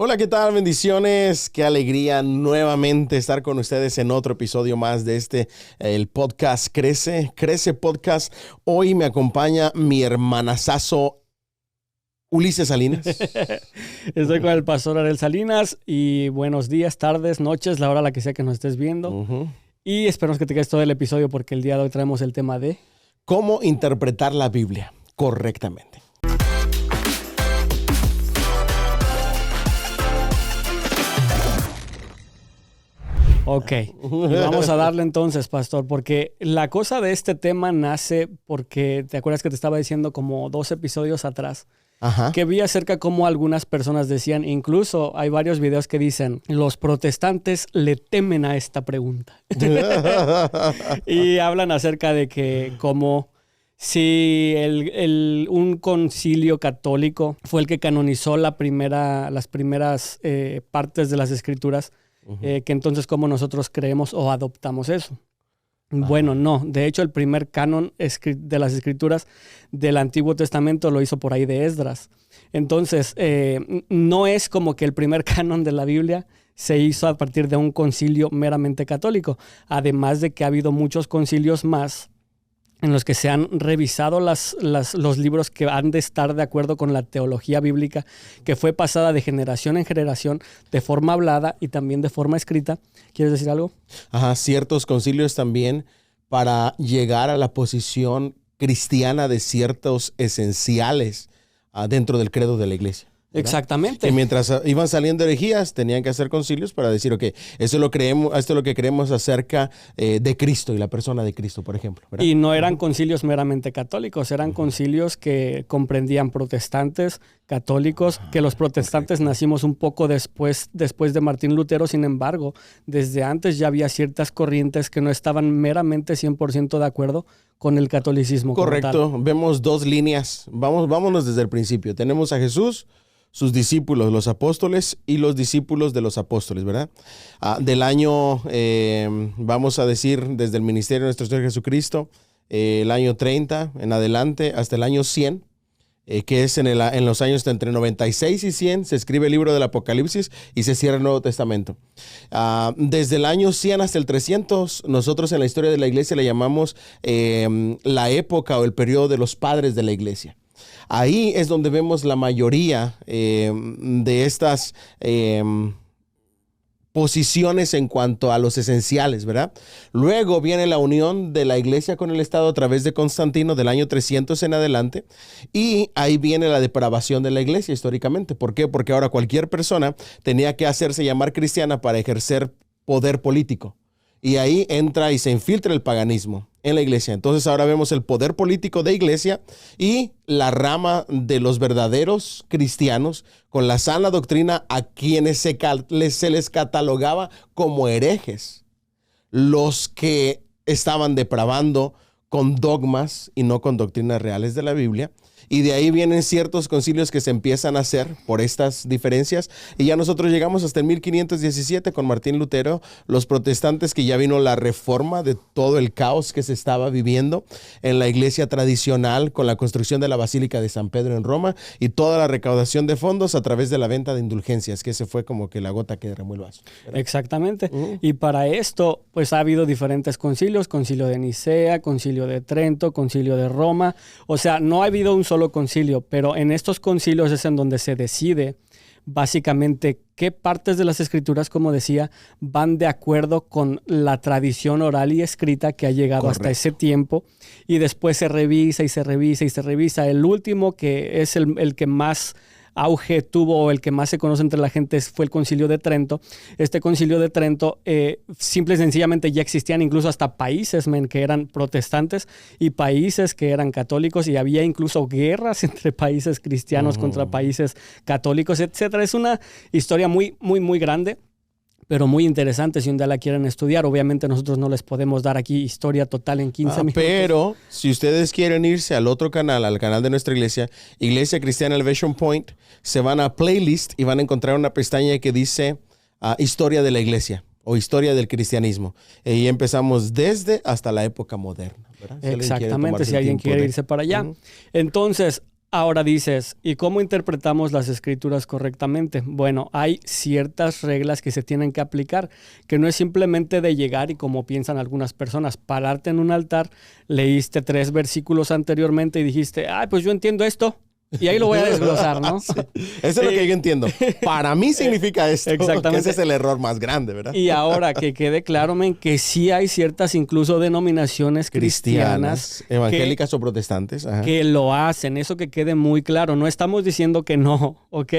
Hola, ¿qué tal? Bendiciones. Qué alegría nuevamente estar con ustedes en otro episodio más de el podcast Crece Podcast. Hoy me acompaña mi hermanazazo Ulises Salinas. Estoy con el pastor Ariel Salinas y buenos días, tardes, noches, la hora a la que sea que nos estés viendo. Y esperamos que te quedes todo el episodio porque el día de hoy traemos el tema de ¿cómo interpretar la Biblia correctamente? Ok, y vamos a darle entonces, pastor, porque la cosa de este tema nace porque, ¿te acuerdas que te estaba diciendo como 2 episodios atrás? Ajá. Que vi acerca cómo algunas personas decían, incluso hay varios videos que dicen, los protestantes le temen a esta pregunta. Y hablan acerca de que como si un concilio católico fue el que canonizó las primeras partes de las escrituras, que entonces cómo nosotros creemos o adoptamos eso. Bueno, no. De hecho, el primer canon de las escrituras del Antiguo Testamento lo hizo por ahí de Esdras. Entonces, no es como que el primer canon de la Biblia se hizo a partir de un concilio meramente católico. Además de que ha habido muchos concilios más en los que se han revisado los libros que han de estar de acuerdo con la teología bíblica que fue pasada de generación en generación de forma hablada y también de forma escrita. ¿Quieres decir algo? Ajá, ciertos concilios también para llegar a la posición cristiana de ciertos esenciales dentro del credo de la iglesia, ¿verdad? Exactamente. Que mientras iban saliendo herejías, tenían que hacer concilios para decir, ok, esto es lo que creemos acerca de Cristo y la persona de Cristo, por ejemplo, ¿verdad? Y no eran concilios meramente católicos, eran concilios que comprendían protestantes, católicos, que los protestantes nacimos un poco después de Martín Lutero. Sin embargo, desde antes ya había ciertas corrientes que no estaban meramente 100% de acuerdo con el catolicismo. Correcto, vemos 2 líneas. Vámonos desde el principio. Tenemos a Jesús, sus discípulos, los apóstoles y los discípulos de los apóstoles, ¿verdad? Del año, vamos a decir, desde el ministerio de nuestro Señor Jesucristo, el año 30 en adelante hasta el año 100, que es en los años entre 96 y 100, se escribe el libro del Apocalipsis y se cierra el Nuevo Testamento. Desde el año 100 hasta el 300, nosotros en la historia de la iglesia le llamamos la época o el periodo de los padres de la iglesia. Ahí es donde vemos la mayoría de estas posiciones en cuanto a los esenciales, ¿verdad? Luego viene la unión de la iglesia con el Estado a través de Constantino del año 300 en adelante, y ahí viene la depravación de la iglesia históricamente. ¿Por qué? Porque ahora cualquier persona tenía que hacerse llamar cristiana para ejercer poder político. Y ahí entra y se infiltra el paganismo en la iglesia. Entonces ahora vemos el poder político de iglesia y la rama de los verdaderos cristianos con la sana doctrina a quienes se les catalogaba como herejes. Los que estaban depravando con dogmas y no con doctrinas reales de la Biblia. Y de ahí vienen ciertos concilios que se empiezan a hacer por estas diferencias. Y ya nosotros llegamos hasta el 1517 con Martín Lutero, los protestantes, que ya vino la reforma de todo el caos que se estaba viviendo en la iglesia tradicional con la construcción de la Basílica de San Pedro en Roma y toda la recaudación de fondos a través de la venta de indulgencias, que ese fue como que la gota que derramó el vaso, ¿verdad? Exactamente. Y para esto, pues ha habido diferentes concilios: concilio de Nicea, concilio de Trento, concilio de Roma. O sea, no ha habido un solo concilio, pero en estos concilios es en donde se decide básicamente qué partes de las escrituras, como decía, van de acuerdo con la tradición oral y escrita que ha llegado hasta ese tiempo, y después se revisa y se revisa y se revisa. El último, que es el que más auge tuvo, o el que más se conoce entre la gente, fue el Concilio de Trento. Este Concilio de Trento, simple y sencillamente, ya existían incluso hasta países que eran protestantes y países que eran católicos, y había incluso guerras entre países cristianos contra países católicos, etcétera. Es una historia muy, muy, muy grande, pero muy interesante si un día la quieren estudiar. Obviamente nosotros no les podemos dar aquí historia total en 15 minutos. Pero si ustedes quieren irse al otro canal, al canal de nuestra iglesia, Iglesia Cristiana Elevation Point, se van a Playlist y van a encontrar una pestaña que dice Historia de la Iglesia o Historia del Cristianismo. Y empezamos desde hasta la época moderna, ¿verdad? Exactamente, si alguien quiere irse para allá. Entonces, Ahora dices, ¿y cómo interpretamos las escrituras correctamente? Bueno, hay ciertas reglas que se tienen que aplicar, que no es simplemente de llegar y como piensan algunas personas, pararte en un altar, leíste 3 versículos anteriormente y dijiste, pues yo entiendo esto. Y ahí lo voy a desglosar, ¿no? Sí. Eso es lo que yo entiendo. Para mí significa esto. Exactamente. Que ese es el error más grande, ¿verdad? Y ahora que quede claro, men, que sí hay ciertas incluso denominaciones cristianas evangélicas o protestantes. Ajá. Que lo hacen. Eso que quede muy claro. No estamos diciendo que no, ¿ok?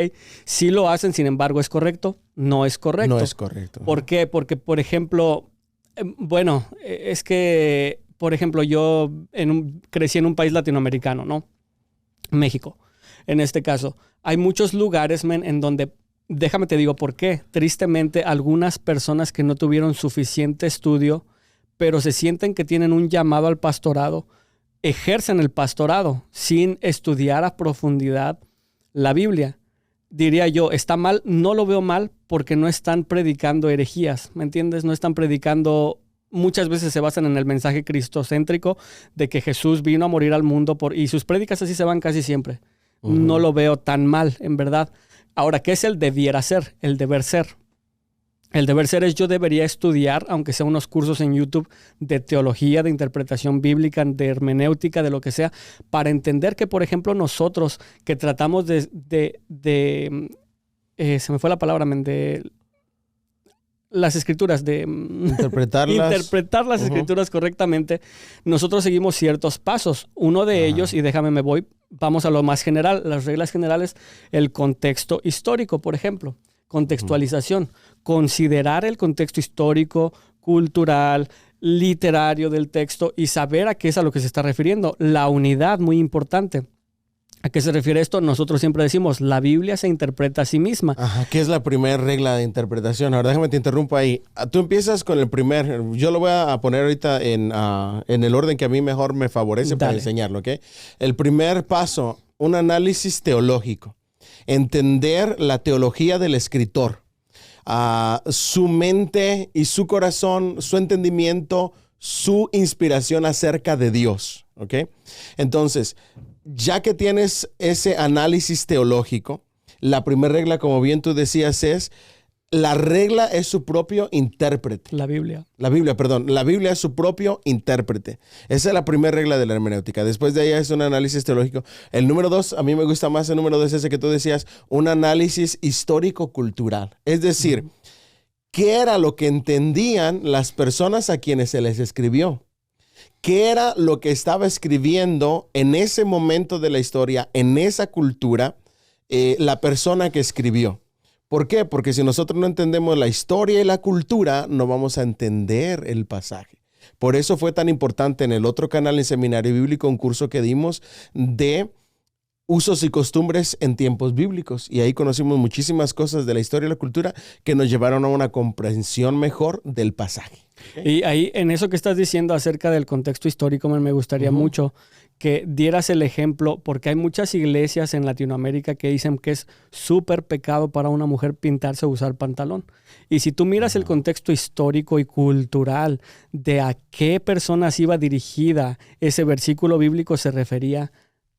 Sí lo hacen, sin embargo, ¿es correcto? No es correcto. No es correcto. ¿Por qué? Porque, por ejemplo, es que, por ejemplo, yo crecí en un país latinoamericano, ¿no? México, en este caso. Hay muchos lugares, men, en donde, déjame te digo por qué. Tristemente, algunas personas que no tuvieron suficiente estudio, pero se sienten que tienen un llamado al pastorado, ejercen el pastorado sin estudiar a profundidad la Biblia. Diría yo, ¿está mal? No lo veo mal porque no están predicando herejías, ¿me entiendes? No están predicando. Muchas veces se basan en el mensaje cristocéntrico de que Jesús vino a morir al mundo y sus prédicas así se van casi siempre. Uh-huh. No lo veo tan mal, en verdad. Ahora, ¿qué es el debiera ser? El deber ser. El deber ser es yo debería estudiar, aunque sea unos cursos en YouTube de teología, de interpretación bíblica, de hermenéutica, de lo que sea, para entender que, por ejemplo, nosotros que tratamos se me fue la palabra, de las escrituras, de interpretar las escrituras correctamente, nosotros seguimos ciertos pasos. Uno de ellos, y vamos a lo más general, las reglas generales, el contexto histórico, por ejemplo, contextualización, considerar el contexto histórico, cultural, literario del texto y saber a qué es a lo que se está refiriendo. La unidad, muy importante. ¿A qué se refiere esto? Nosotros siempre decimos, la Biblia se interpreta a sí misma. Ajá, ¿qué es la primera regla de interpretación? Ahora déjame te interrumpo ahí. Tú empiezas con el yo lo voy a poner ahorita en el orden que a mí mejor me favorece. Dale. Para enseñarlo, ¿ok? El primer paso, un análisis teológico. Entender la teología del escritor. Su mente y su corazón, su entendimiento, su inspiración acerca de Dios, ¿ok? Entonces, ya que tienes ese análisis teológico, la primera regla, como bien tú decías, la regla es su propio intérprete. La Biblia es su propio intérprete. Esa es la primera regla de la hermenéutica. Después de ahí es un análisis teológico. El número 2, a mí me gusta más el número 2, ese que tú decías, un análisis histórico-cultural. Es decir, ¿qué era lo que entendían las personas a quienes se les escribió? ¿Qué era lo que estaba escribiendo en ese momento de la historia, en esa cultura, la persona que escribió? ¿Por qué? Porque si nosotros no entendemos la historia y la cultura, no vamos a entender el pasaje. Por eso fue tan importante en el otro canal en Seminario Bíblico, un curso que dimos de usos y costumbres en tiempos bíblicos. Y ahí conocimos muchísimas cosas de la historia y la cultura que nos llevaron a una comprensión mejor del pasaje. Y ahí, en eso que estás diciendo acerca del contexto histórico, me gustaría mucho que dieras el ejemplo, porque hay muchas iglesias en Latinoamérica que dicen que es súper pecado para una mujer pintarse o usar pantalón. Y si tú miras el contexto histórico y cultural de a qué personas iba dirigida ese versículo bíblico, se refería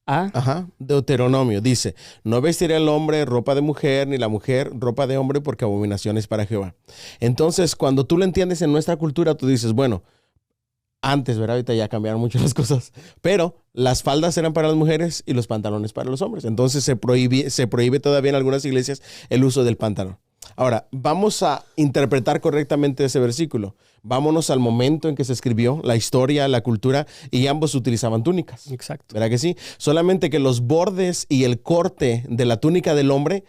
a... Deuteronomio dice, no vestirá el hombre ropa de mujer, ni la mujer ropa de hombre, porque abominación es para Jehová. Entonces, cuando tú lo entiendes en nuestra cultura, tú dices, bueno, antes, ¿verdad? Ahorita ya cambiaron mucho las cosas, pero las faldas eran para las mujeres y los pantalones para los hombres. Entonces se prohíbe todavía en algunas iglesias el uso del pantalón. Ahora, vamos a interpretar correctamente ese versículo. Vámonos al momento en que se escribió, la historia, la cultura, y ambos utilizaban túnicas. Exacto. ¿Verdad que sí? Solamente que los bordes y el corte de la túnica del hombre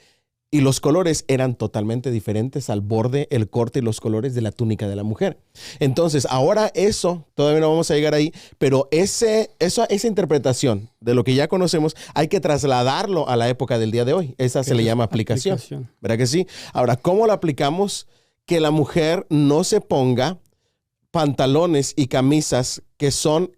y los colores eran totalmente diferentes al borde, el corte y los colores de la túnica de la mujer. Entonces, ahora eso, todavía no vamos a llegar ahí, pero esa interpretación de lo que ya conocemos, hay que trasladarlo a la época del día de hoy. Esa se le llama aplicación. ¿Verdad que sí? Ahora, ¿cómo lo aplicamos? Que la mujer no se ponga pantalones y camisas que son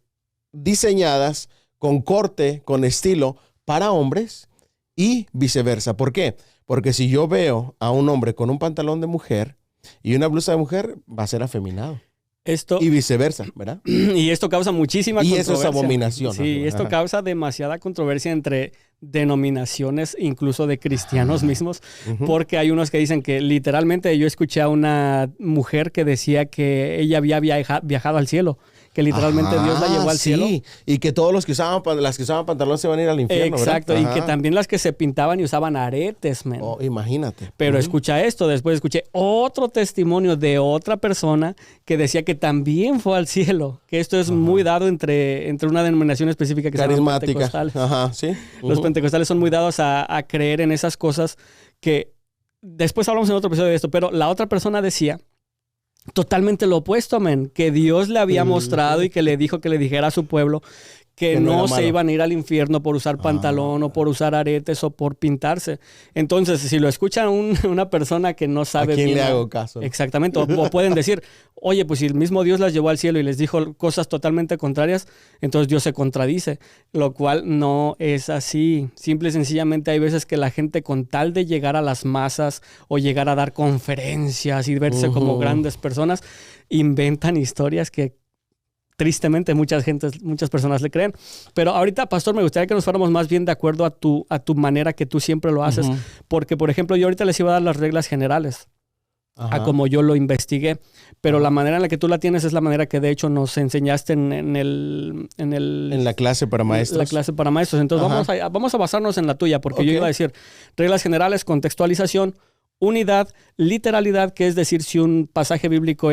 diseñadas con corte, con estilo para hombres y viceversa. ¿Por qué? Porque si yo veo a un hombre con un pantalón de mujer y una blusa de mujer, va a ser afeminado. Esto, y viceversa, ¿verdad? y esto causa muchísima controversia. Y eso es abominación. Sí, esto causa demasiada controversia entre denominaciones, incluso de cristianos mismos, porque hay unos que dicen que literalmente yo escuché a una mujer que decía que ella había viajado al cielo, que literalmente Dios la llevó al cielo. Sí, y que todos las que usaban pantalones se van a ir al infierno, exacto, ¿verdad? Y que también las que se pintaban y usaban aretes, man. Oh, imagínate. Pero escucha esto, después escuché otro testimonio de otra persona que decía que también fue al cielo, que esto es muy dado entre una denominación específica que se llama pentecostales. Sí. Los pentecostales son muy dados a creer en esas cosas que después hablamos en otro episodio de esto, pero la otra persona decía totalmente lo opuesto, man, que Dios le había mostrado y que le dijo que le dijera a su pueblo que no se iban a ir al infierno por usar pantalón o por usar aretes o por pintarse. Entonces, si lo escucha una persona que no sabe ¿a quién bien, le hago caso? Exactamente. O pueden decir, oye, pues si el mismo Dios las llevó al cielo y les dijo cosas totalmente contrarias, entonces Dios se contradice, lo cual no es así. Simple y sencillamente hay veces que la gente, con tal de llegar a las masas o llegar a dar conferencias y verse como grandes personas, inventan historias que tristemente muchas personas le creen. Pero ahorita, pastor, me gustaría que nos fuéramos más bien de acuerdo a tu manera que tú siempre lo haces. Porque, por ejemplo, yo ahorita les iba a dar las reglas generales a como yo lo investigué. Pero la manera en la que tú la tienes es la manera que de hecho nos enseñaste en la clase para maestros. La clase para maestros. Entonces vamos a basarnos en la tuya, porque yo iba a decir reglas generales, contextualización, unidad, literalidad, que es decir, si un pasaje bíblico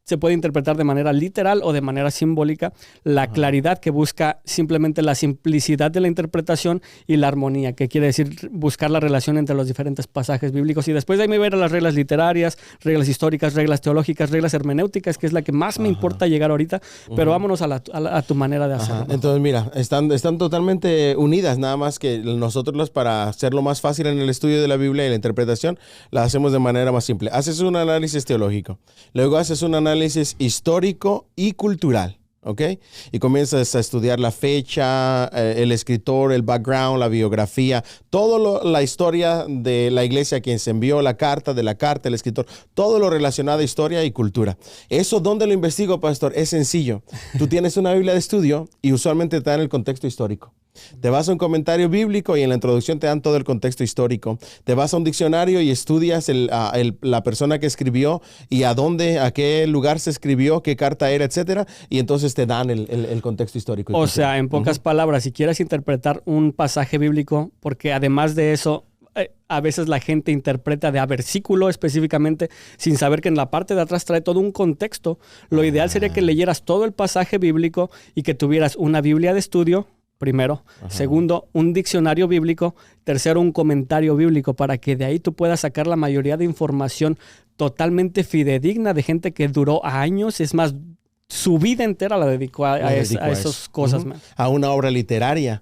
se puede interpretar de manera literal o de manera simbólica, la claridad, que busca simplemente la simplicidad de la interpretación, y la armonía, que quiere decir buscar la relación entre los diferentes pasajes bíblicos. Y después de ahí me voy a ir a las reglas literarias, reglas históricas, reglas teológicas, reglas hermenéuticas, que es la que más me importa llegar ahorita, pero vámonos a tu manera de hacerlo. Entonces, mira, están totalmente unidas, nada más que nosotros, para hacerlo más fácil en el estudio de la Biblia y la interpretación, la hacemos de manera más simple. Haces un análisis teológico, luego haces un análisis histórico y cultural, ¿ok? Y comienzas a estudiar la fecha, el escritor, el background, la biografía, toda la historia de la iglesia, quien se envió la carta, el escritor, todo lo relacionado a historia y cultura. ¿Eso dónde lo investigo, pastor? Es sencillo. Tú tienes una Biblia de estudio y usualmente te dan el contexto histórico. Te vas a un comentario bíblico y en la introducción te dan todo el contexto histórico. Te vas a un diccionario y estudias la persona que escribió y a qué lugar se escribió, qué carta era, etcétera. Y entonces te dan el contexto histórico. O sea, en pocas palabras, si quieres interpretar un pasaje bíblico, porque además de eso, a veces la gente interpreta de a versículo específicamente sin saber que en la parte de atrás trae todo un contexto. Lo ideal sería que leyeras todo el pasaje bíblico y que tuvieras una Biblia de estudio, primero. Segundo, un diccionario bíblico. Tercero, un comentario bíblico, para que de ahí tú puedas sacar la mayoría de información totalmente fidedigna de gente que duró años. Es más, su vida entera la dedicó a esas cosas. A una obra literaria.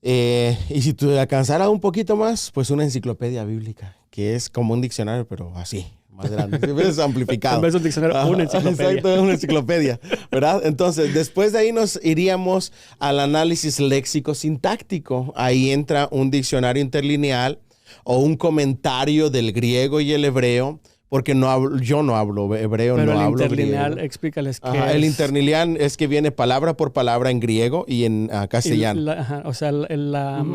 Y si tú alcanzaras un poquito más, pues una enciclopedia bíblica, que es como un diccionario, pero así, más grande. Es amplificado. En vez de un diccionario, una enciclopedia. Exacto, una enciclopedia, ¿verdad? Entonces, después de ahí nos iríamos al análisis léxico-sintáctico. Ahí entra un diccionario interlineal o un comentario del griego y el hebreo, porque yo no hablo hebreo, pero no hablo griego. Pero el interlineal, explícales qué es. El interlineal es que viene palabra por palabra en griego y en castellano. O sea, la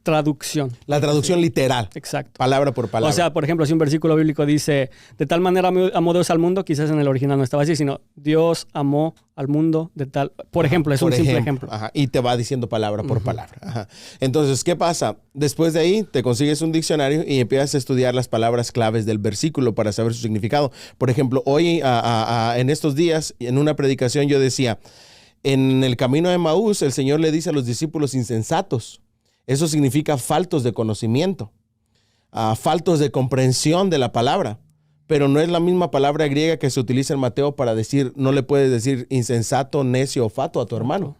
traducción. La traducción literal. Exacto. Palabra por palabra. O sea, por ejemplo, si un versículo bíblico dice, de tal manera amó Dios al mundo, quizás en el original no estaba así, sino Dios amó al mundo de tal... Por ejemplo, es un simple ejemplo. Y te va diciendo palabra por palabra. Entonces, ¿qué pasa? Después de ahí, te consigues un diccionario y empiezas a estudiar las palabras claves del versículo para saber su significado. Por ejemplo, hoy, en estos días, en una predicación yo decía, en el camino de Emaús, el Señor le dice a los discípulos insensatos. Eso significa faltos de conocimiento, faltos de comprensión de la palabra. Pero no es la misma palabra griega que se utiliza en Mateo para decir, no le puedes decir insensato, necio o fatuo a tu hermano.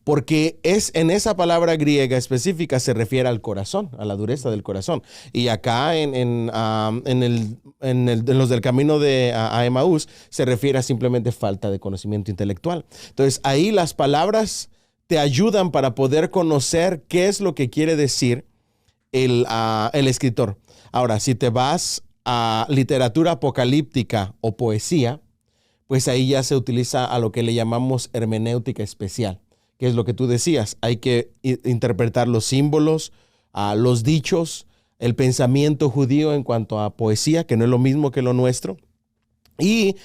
Porque en esa palabra griega específica se refiere al corazón, a la dureza del corazón. Y acá en los del camino a Emaús se refiere a simplemente falta de conocimiento intelectual. Entonces ahí las palabras te ayudan para poder conocer qué es lo que quiere decir el escritor. Ahora, si te vas a literatura apocalíptica o poesía, pues ahí ya se utiliza a lo que le llamamos hermenéutica especial, que es lo que tú decías. Hay que interpretar los símbolos, los dichos, el pensamiento judío en cuanto a poesía, que no es lo mismo que lo nuestro. Y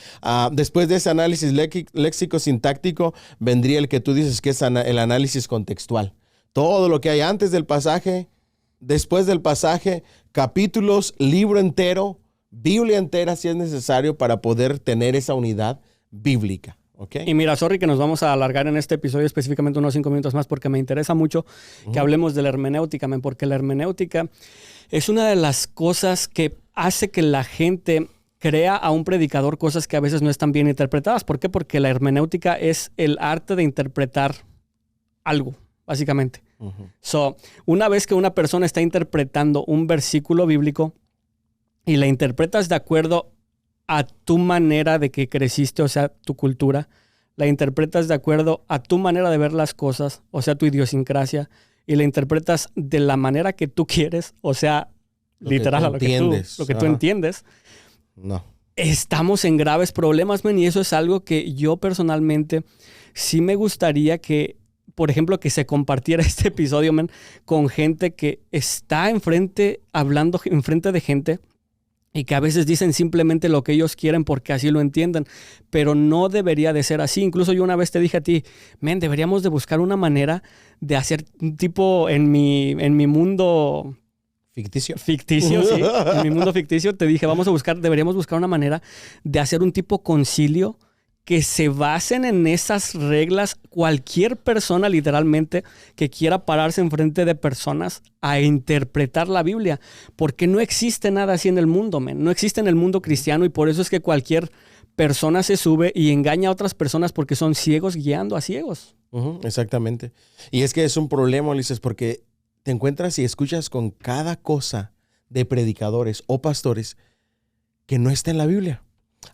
después de ese análisis léxico-sintáctico vendría el que tú dices que es el análisis contextual. Todo lo que hay antes del pasaje, después del pasaje, capítulos, libro entero, Biblia entera si es necesario para poder tener esa unidad bíblica. ¿Okay? Y mira, sorry que nos vamos a alargar en este episodio específicamente unos 5 minutos más porque me interesa mucho que hablemos de la hermenéutica, porque la hermenéutica es una de las cosas que hace que la gente crea a un predicador cosas que a veces no están bien interpretadas. ¿Por qué? Porque la hermenéutica es el arte de interpretar algo, básicamente. So, una vez que una persona está interpretando un versículo bíblico y la interpretas de acuerdo a tu manera de que creciste, o sea, tu cultura, la interpretas de acuerdo a tu manera de ver las cosas, o sea, tu idiosincrasia, y la interpretas de la manera que tú quieres, o sea, literal, a lo que tú entiendes. No. Estamos en graves problemas, man, y eso es algo que yo personalmente sí me gustaría que, por ejemplo, que se compartiera este episodio, man, con gente que está hablando enfrente de gente y que a veces dicen simplemente lo que ellos quieren porque así lo entienden, pero no debería de ser así. Incluso yo una vez te dije a ti, man, deberíamos de buscar una manera de hacer tipo en mi mundo ficticio, sí. En mi mundo ficticio te dije, deberíamos buscar una manera de hacer un tipo concilio que se basen en esas reglas. Cualquier persona literalmente que quiera pararse enfrente de personas a interpretar la Biblia, porque no existe nada así en el mundo, man. No existe en el mundo cristiano, y por eso es que cualquier persona se sube y engaña a otras personas porque son ciegos guiando a ciegos. Exactamente. Y es que es un problema, Ulises, porque te encuentras y escuchas con cada cosa de predicadores o pastores que no está en la Biblia.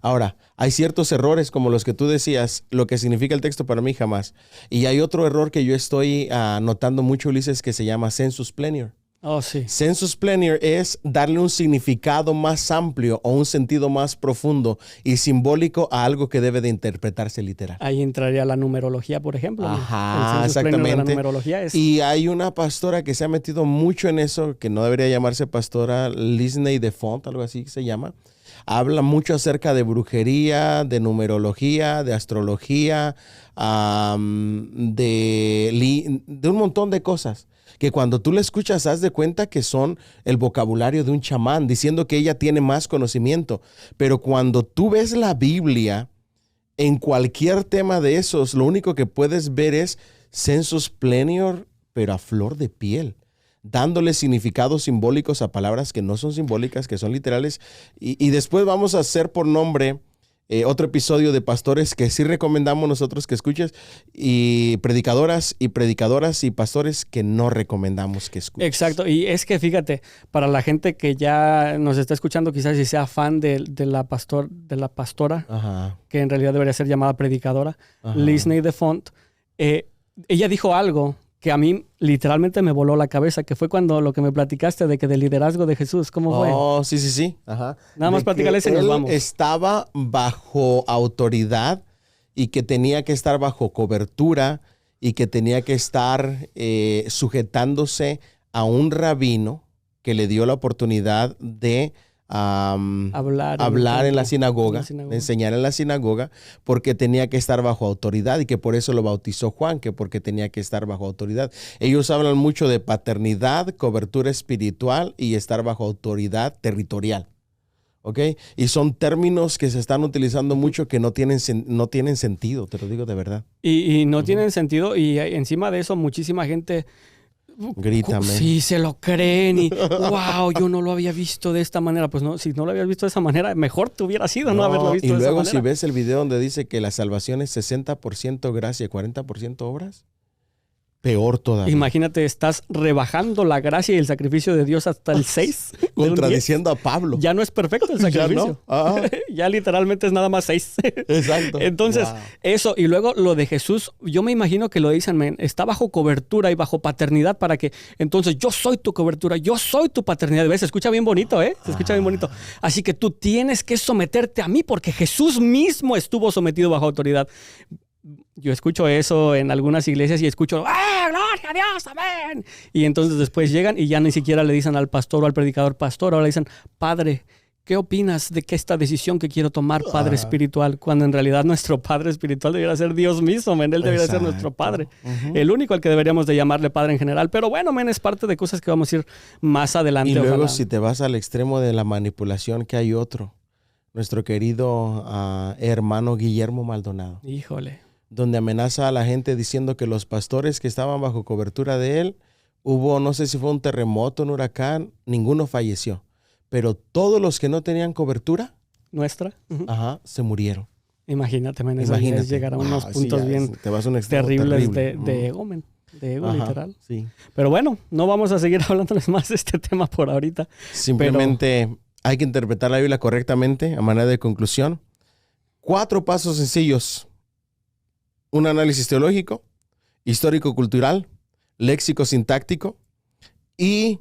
Ahora, hay ciertos errores como los que tú decías, lo que significa el texto para mí jamás. Y hay otro error que yo estoy notando mucho, Ulises, que se llama sensus plenior. Oh, sí. Sensus plenior es darle un significado más amplio o un sentido más profundo y simbólico a algo que debe de interpretarse literal. Ahí entraría la numerología, por ejemplo. Ajá, exactamente. De la numerología es... Y hay una pastora que se ha metido mucho en eso, que no debería llamarse pastora, Lisney DeFont, algo así se llama. Habla mucho acerca de brujería, de numerología, de astrología, de un montón de cosas que cuando tú le escuchas haz de cuenta que son el vocabulario de un chamán, diciendo que ella tiene más conocimiento. Pero cuando tú ves la Biblia, en cualquier tema de esos, lo único que puedes ver es sensus plenior, pero a flor de piel, dándole significados simbólicos a palabras que no son simbólicas, que son literales. Y después vamos a hacer por nombre otro episodio de pastores que sí recomendamos nosotros que escuches, y predicadoras y pastores que no recomendamos que escuches. Exacto, y es que fíjate, para la gente que ya nos está escuchando, quizás si sea fan de la pastora, Ajá. que en realidad debería ser llamada predicadora, Lisney DeFont, ella dijo algo que a mí literalmente me voló la cabeza, que fue cuando lo que me platicaste de que del liderazgo de Jesús, ¿cómo fue? Oh, sí. Ajá. Nada más platicarles y nos vamos. Estaba bajo autoridad y que tenía que estar bajo cobertura y que tenía que estar sujetándose a un rabino que le dio la oportunidad de hablar en la sinagoga, de enseñar en la sinagoga, porque tenía que estar bajo autoridad, y que por eso lo bautizó Juan, que porque tenía que estar bajo autoridad. Ellos hablan mucho de paternidad, cobertura espiritual y estar bajo autoridad territorial. ¿Ok? Y son términos que se están utilizando mucho que no tienen sentido, te lo digo de verdad. Y no tienen sentido, y encima de eso muchísima gente... Grítame. Sí, se lo creen y wow, yo no lo había visto de esta manera. Pues no, si no lo habías visto de esa manera, mejor te hubiera sido no haberlo visto de esa manera. Y luego si ves el video donde dice que la salvación es 60% gracia y 40% obras, Peor todavía. Imagínate, estás rebajando la gracia y el sacrificio de Dios hasta el 6. Contradiciendo a Pablo. Ya no es perfecto el sacrificio. Ya no. Ya literalmente es nada más 6. Exacto. Entonces, eso. Y luego lo de Jesús, yo me imagino que lo dicen, está bajo cobertura y bajo paternidad para que, entonces, yo soy tu cobertura, yo soy tu paternidad. ¿Ves? Se escucha bien bonito, ¿eh? Se escucha bien bonito. Así que tú tienes que someterte a mí porque Jesús mismo estuvo sometido bajo autoridad. Yo escucho eso en algunas iglesias y escucho, ¡ah, gloria a Dios, amén! Y entonces después llegan y ya ni siquiera le dicen al pastor o al predicador, pastor, ahora le dicen, padre, ¿qué opinas de que esta decisión que quiero tomar, padre espiritual? Cuando en realidad nuestro padre espiritual debería ser Dios mismo, Él debería ser nuestro padre. El único al que deberíamos de llamarle padre en general. Pero bueno, es parte de cosas que vamos a ir más adelante. Y luego ojalá. Si te vas al extremo de la manipulación, que hay otro. Nuestro querido hermano Guillermo Maldonado. Híjole. Donde amenaza a la gente diciendo que los pastores que estaban bajo cobertura de él, no sé si fue un terremoto, un huracán, ninguno falleció. Pero todos los que no tenían cobertura, nuestra, se murieron. Imagínate, es llegar a unos puntos bien te vas a un extremo terribles terrible. de ego, de ego literal. Sí. Pero bueno, no vamos a seguir hablándoles más de este tema por ahorita. Simplemente hay que interpretar la Biblia correctamente a manera de conclusión. 4 pasos sencillos. Un análisis teológico, histórico-cultural, léxico-sintáctico y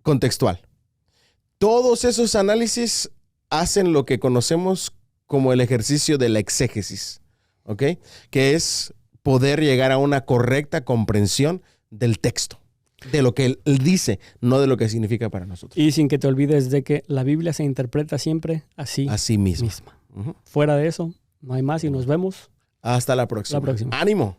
contextual. Todos esos análisis hacen lo que conocemos como el ejercicio de la exégesis, ¿ok? Que es poder llegar a una correcta comprensión del texto, de lo que él dice, no de lo que significa para nosotros. Y sin que te olvides de que la Biblia se interpreta siempre así misma. Fuera de eso, no hay más y nos vemos. Hasta la próxima. ¡Ánimo!